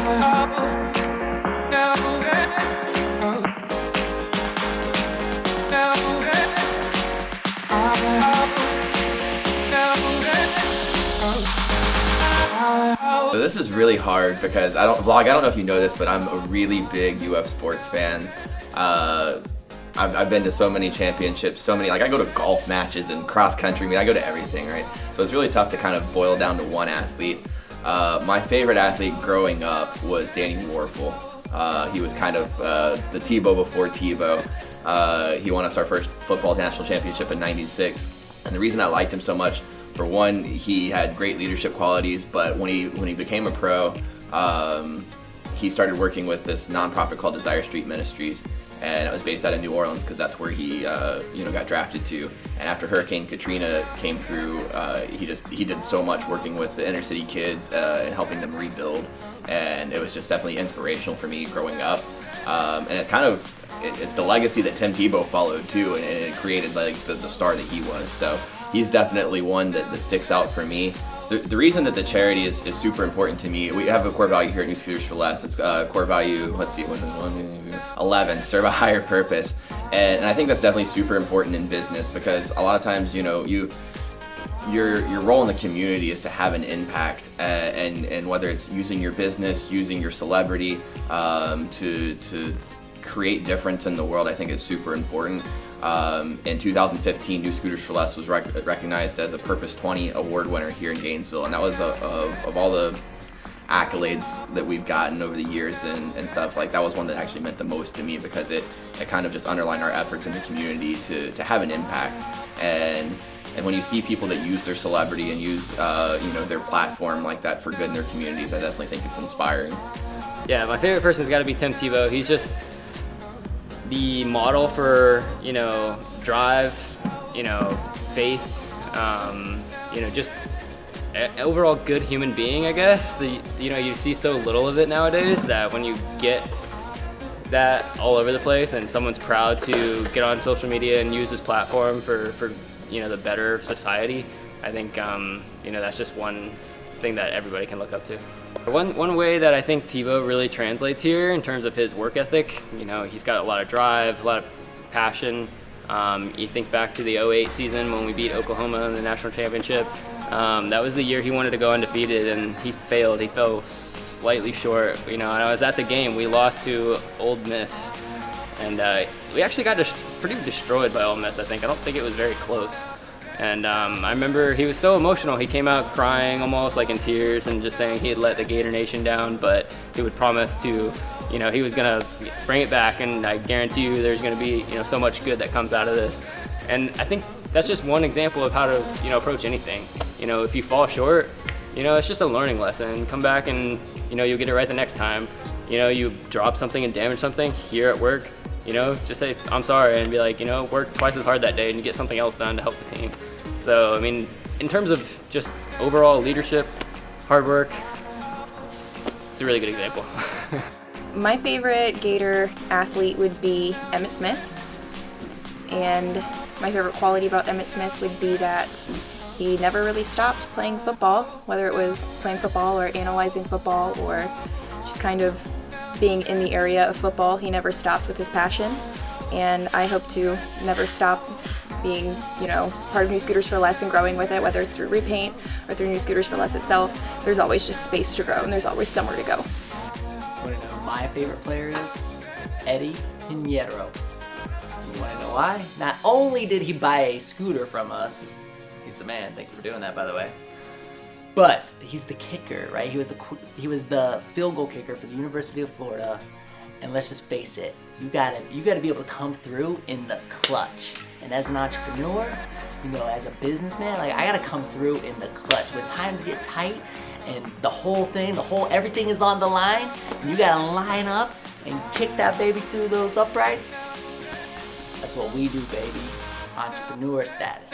So this is really hard because I don't know if you know this, but I'm a really big UF sports fan. I've been to so many championships, like I go to golf matches and cross country. I mean, I go to everything, right? So it's really tough to kind of boil down to one athlete. My favorite athlete growing up was Danny Warfel. He was kind of the Tebow before Tebow. He won us our first football national championship in '96. And the reason I liked him so much, for one, he had great leadership qualities, but when he became a pro, he started working with this nonprofit called Desire Street Ministries, and it was based out of New Orleans because that's where he got drafted to. And after Hurricane Katrina came through, he did so much working with the inner city kids and helping them rebuild, and it was just definitely inspirational for me growing up. And it's the legacy that Tim Tebow followed too, and it created like the star that he was. So he's definitely one that sticks out for me. The reason that the charity is super important to me, we have a core value here at New Scooters for Less. It's core value, 11, serve a higher purpose. And I think that's definitely super important in business because a lot of times, your role in the community is to have an impact, and whether it's using your business, using your celebrity to create difference in the world, I think is super important. In 2015, New Scooters for Less was recognized as a Purpose 20 award winner here in Gainesville, and that was of all the accolades that we've gotten over the years and stuff, like that was one that actually meant the most to me because it kind of just underlined our efforts in the community to have an impact. And when you see people that use their celebrity and use their platform like that for good in their communities, I definitely think it's inspiring. Yeah, my favorite person's got to be Tim Tebow. He's just the model for drive, faith, just overall good human being, I guess. You see so little of it nowadays that when you get that all over the place and someone's proud to get on social media and use this platform for the better society, I think that's just one thing that everybody can look up to. One way that I think Tebow really translates here in terms of his work ethic, he's got a lot of drive, a lot of passion. You think back to the '08 season when we beat Oklahoma in the national championship. That was the year he wanted to go undefeated, and he failed. He fell slightly short. And I was at the game. We lost to Ole Miss, and we actually got pretty destroyed by Ole Miss. I don't think it was very close. And I remember he was so emotional. He came out crying, almost like in tears, and just saying he had let the Gator Nation down, but he would promise to, he was gonna bring it back, and I guarantee you there's gonna be, so much good that comes out of this. And I think that's just one example of how to, approach anything. If you fall short, it's just a learning lesson. Come back and, you'll get it right the next time. You drop something and damage something here at work, just say, I'm sorry, and be like, work twice as hard that day and you get something else done to help the team. So, in terms of just overall leadership, hard work, it's a really good example. My favorite Gator athlete would be Emmitt Smith. And my favorite quality about Emmitt Smith would be that he never really stopped playing football, whether it was playing football or analyzing football or just kind of being in the area of football. He never stopped with his passion, and I hope to never stop being, part of New Scooters for Less and growing with it, whether it's through repaint or through New Scooters for Less itself. There's always just space to grow, and there's always somewhere to go. Want to know who my favorite player is? Eddie Pinheiro. You want to know why? Not only did he buy a scooter from us, he's the man, thanks for doing that, by the way, but he's the kicker, right? He was the field goal kicker for the University of Florida, and let's just face it, you gotta be able to come through in the clutch. And as an entrepreneur, as a businessman, I gotta come through in the clutch. When times get tight and everything is on the line, and you gotta line up and kick that baby through those uprights. That's what we do, baby. Entrepreneur status.